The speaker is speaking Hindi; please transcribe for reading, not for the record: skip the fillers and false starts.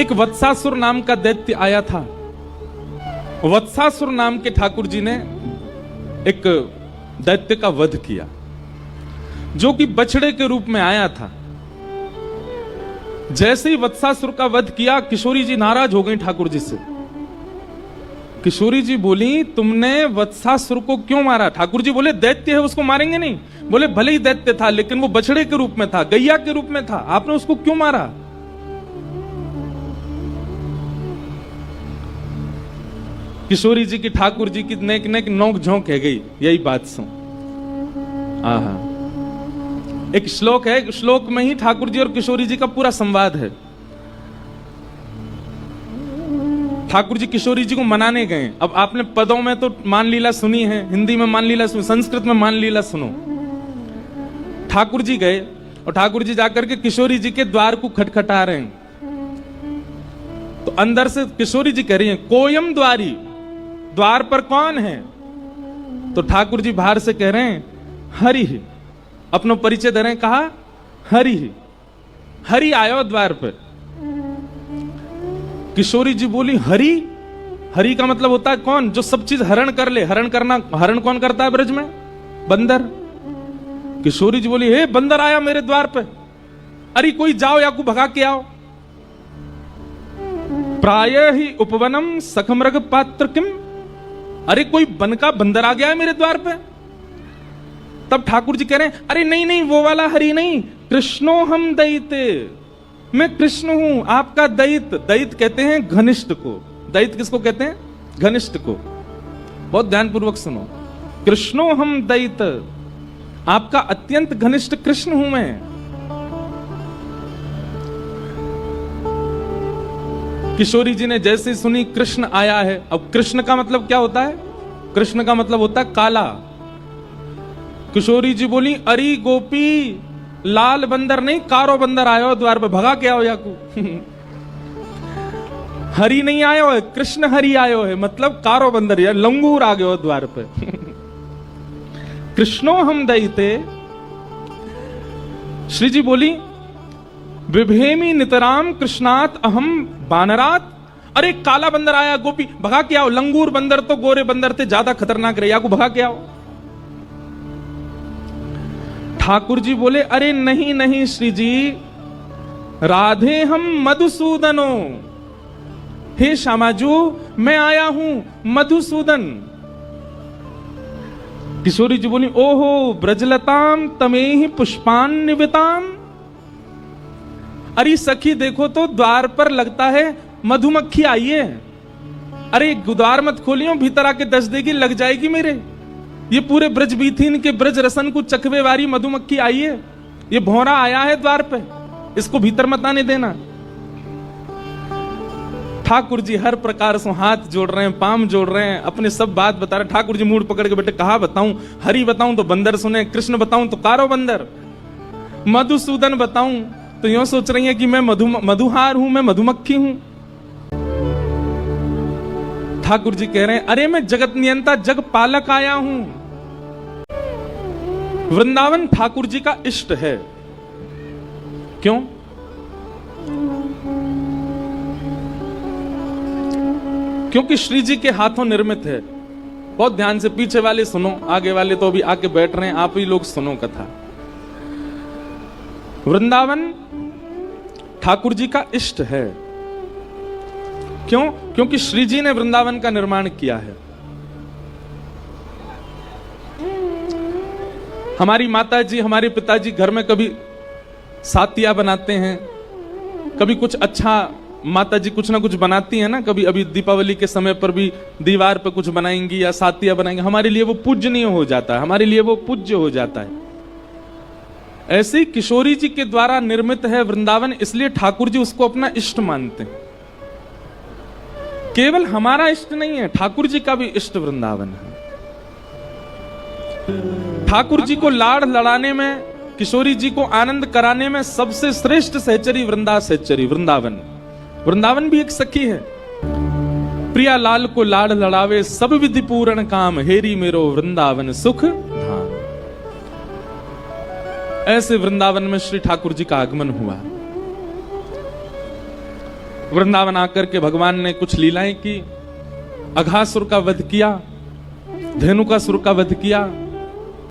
एक वत्सासुर नाम का दैत्य आया था। वत्सासुर नाम के ठाकुर जी ने एक दैत्य का वध किया, जो कि बछड़े के रूप में आया था। जैसे ही वत्सासुर का वध किया, किशोरी जी नाराज हो गई ठाकुर जी से। किशोरी जी बोली, तुमने वत्सासुर को क्यों मारा? ठाकुर जी बोले, दैत्य है, उसको मारेंगे नहीं। बोले, भले ही दैत्य था, लेकिन वो बछड़े के रूप में था, गैया के रूप में था, आपने उसको क्यों मारा? किशोरी जी की ठाकुर जी की नेक नेक नोक झोंक है गई, यही बात सुन। आहा, एक श्लोक है, श्लोक में ही ठाकुर जी और किशोरी जी का पूरा संवाद है। ठाकुर जी किशोरी जी को मनाने गए। अब आपने पदों में तो मान लीला सुनी है, हिंदी में मान लीला सुनी, संस्कृत में मान लीला सुनो। ठाकुर जी गए और ठाकुर जी जाकर के किशोरी जी के द्वार को खटखटा रहे हैं। तो अंदर से किशोरी जी कह रही हैं, कोयम द्वारी, द्वार पर कौन है? तो ठाकुर जी बाहर से कह रहे हैं, हरि ही। अपना परिचय दे रहे हैं, कहा हरि ही, हरि आयो द्वार पर। किशोरी जी बोली, हरि? हरि का मतलब होता है कौन? जो सब चीज हरण कर ले। हरण करना, हरण कौन करता है ब्रज में? बंदर। किशोरी जी बोली, हे बंदर आया मेरे द्वार पे, अरे कोई जाओ या को भगा के आओ। प्राय ही उपवनम सखमृग पात्र किम, अरे कोई बन का बंदर आ गया है मेरे द्वार पे। तब ठाकुर जी कह रहे हैं, अरे नहीं नहीं, वो वाला हरि नहीं, कृष्णो हम दैते, मैं कृष्ण हूं, आपका दैत। दैत कहते हैं घनिष्ठ को। दैत किसको कहते हैं? घनिष्ठ को। बहुत ध्यानपूर्वक सुनो, कृष्णो हम दैत, आपका अत्यंत घनिष्ठ कृष्ण हूं मैं। किशोरी जी ने जैसे सुनी कृष्ण आया है। अब कृष्ण का मतलब क्या होता है? कृष्ण का मतलब होता है काला। किशोरी जी बोली, अरे गोपी, लाल बंदर नहीं, कारो बंदर आयो द्वार पे, भगा के आओ याकू। हरि नहीं आयो है, कृष्ण हरि आयो है, मतलब कारो बंदर या लंगूर आ गयो द्वार पे। कृष्णो हम दैते। श्री जी बोली, विभेमी नितराम कृष्णात अहम बानरात, अरे काला बंदर आया गोपी, भगा के आओ। लंगूर बंदर तो गोरे बंदर थे, ज्यादा खतरनाक रहे, याकू भगा के आओ। ठाकुर जी बोले, अरे नहीं नहीं श्री जी, राधे हम मधुसूदनो, हे श्यामाजू मैं आया हूं मधुसूदन। किशोरी जी बोली, ओहो ब्रजलताम तमेहि पुष्पान निविताम, अरे सखी देखो तो द्वार पर लगता है मधुमक्खी आई है। अरे द्वार मत खोलियो, भीतर आके दस देगी, लग जाएगी मेरे। ये पूरे ब्रज बीथीन के ब्रज रसन को चखवे वाली मधुमक्खी आई है, ये भौरा आया है द्वार पे, इसको भीतर मत आने देना। ठाकुर जी हर प्रकार से हाथ जोड़ रहे हैं, पाम जोड़ रहे हैं, अपने सब बात बता रहे। ठाकुर जी मूड पकड़ के बेटे, कहा बताऊं? हरि बताऊं तो बंदर सुने, कृष्ण बताऊं तो कारो बंदर, मधुसूदन बताऊं तो यूं सोच रही है कि मैं मधुहार हूं, मैं मधुमक्खी हूं। ठाकुर जी कह रहे हैं, अरे मैं जगत नियंता जग पालक आया हूं। वृंदावन ठाकुर जी का इष्ट है। क्यों? क्योंकि श्री जी के हाथों निर्मित है। बहुत ध्यान से पीछे वाले सुनो, आगे वाले तो अभी आके बैठ रहे हैं, आप ही लोग सुनो कथा। वृंदावन ठाकुर जी का इष्ट है। क्यों? क्योंकि श्री जी ने वृंदावन का निर्माण किया है। हमारी माता जी, हमारे पिताजी घर में कभी सातिया बनाते हैं, कभी कुछ अच्छा माता जी कुछ ना कुछ बनाती है ना, कभी अभी दीपावली के समय पर भी दीवार पर कुछ बनाएंगी या सातिया बनाएंगी, हमारे लिए वो पूजनीय हो जाता है, हमारे लिए वो पूज्य हो जाता है। ऐसे ही किशोरी जी के द्वारा निर्मित है वृंदावन, इसलिए ठाकुर जी उसको अपना इष्ट मानते हैं। केवल हमारा इष्ट नहीं है, ठाकुर जी का भी इष्ट वृंदावन है। ठाकुर जी को लाड़ लड़ाने में, किशोरी जी को आनंद कराने में सबसे श्रेष्ठ सहचरी वृंदावन। वृंदावन भी एक सखी है। प्रिया लाल को लाड़ लड़ावे, सब विधि पूर्ण काम, हेरी मेरो वृंदावन सुख धाम। ऐसे वृंदावन में श्री ठाकुर जी का आगमन हुआ। वृंदावन आकर के भगवान ने कुछ लीलाएं की। अघासुर का वध किया, धेनुकासुर का वध किया,